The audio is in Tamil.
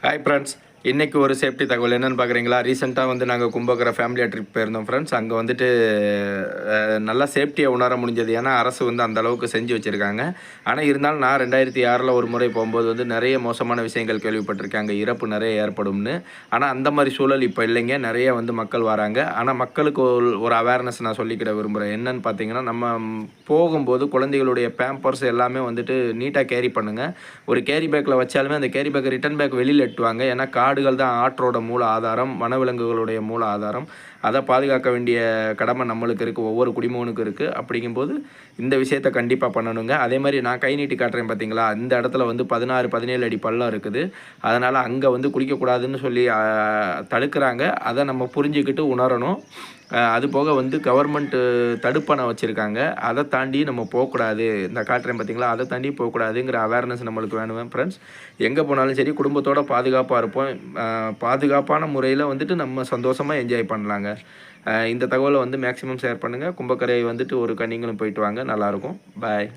ஹாய் ஃப்ரெண்ட்ஸ், இன்றைக்கி ஒரு சேஃப்டி தகவல் என்னென்னு பார்க்குறீங்களா? ரீசெண்டாக வந்து நாங்கள் கும்பகரை ஃபேமிலியாக ட்ரிப் போயிருந்தோம் ஃப்ரெண்ட்ஸ். அங்கே வந்துட்டு நல்லா சேஃப்டியை உணர முடிஞ்சது. ஏன்னா அரசு வந்து அந்த அளவுக்கு செஞ்சு வச்சுருக்காங்க. ஆனால் இருந்தாலும் நான் 2006 ஒரு முறை போகும்போது வந்து நிறைய மோசமான விஷயங்கள் கேள்விப்பட்டிருக்கேன். அங்கே இறப்பு நிறைய ஏற்படும்னு. ஆனால் அந்த மாதிரி சூழல் இப்போ இல்லைங்க. நிறைய வந்து மக்கள் வராங்க. ஆனால் மக்களுக்கு ஒரு அவேர்னஸ் நான் சொல்லிக்கிட விரும்புகிறேன். என்னென்னு பார்த்தீங்கன்னா, நம்ம போகும்போது குழந்தைகளுடைய பேம்பர்ஸ் எல்லாமே வந்துட்டு நீட்டாக கேரி பண்ணுங்கள். ஒரு கேரி பேக்கில் வச்சாலுமே அந்த கேரி பேக் ரிட்டன் பேக் வெளியில் எட்டுவாங்க. ஏன்னா காடுகள் தான் ஆற்றோட மூல ஆதாரம், வனவிலங்குகளுடைய மூல ஆதாரம். அதை பாதுகாக்க வேண்டிய கடமை நம்மளுக்கு இருக்குது, ஒவ்வொரு குடிமகனுக்கும் இருக்குது. அப்படிங்கும்போது இந்த விஷயத்த கண்டிப்பாக பண்ணணுங்க. அதே மாதிரி நான் கை நீட்டி காட்டுறேன் பார்த்தீங்களா, இந்த இடத்துல வந்து 16, 17 அடி பள்ளம் இருக்குது. அதனால் அங்கே வந்து குளிக்கக்கூடாதுன்னு சொல்லி தடுக்கிறாங்க. அதை நம்ம புரிஞ்சுக்கிட்டு உணரணும். அது போக வந்து கவர்மெண்ட்டு தடுப்பணை வச்சுருக்காங்க. அதை தாண்டி நம்ம போகக்கூடாது. இந்த காட்டுறேன் பார்த்தீங்களா, அதை தாண்டி போகக்கூடாதுங்கிற அவேர்னஸ் நம்மளுக்கு வேணும் ஃப்ரெண்ட்ஸ். எங்கே போனாலும் சரி குடும்பத்தோடு பாதுகாப்பாக இருப்போம். பாதுகாப்பான முறையில் வந்துட்டு நம்ம சந்தோஷமாக என்ஜாய் பண்ணலாங்க. இந்த தகவலை வந்து மேக்ஸிமம் ஷேர் பண்ணுங்கள். கும்பக்கரை வந்துட்டு ஒரு நீங்களும் போயிட்டு வாங்க, நல்லாயிருக்கும். பாய்.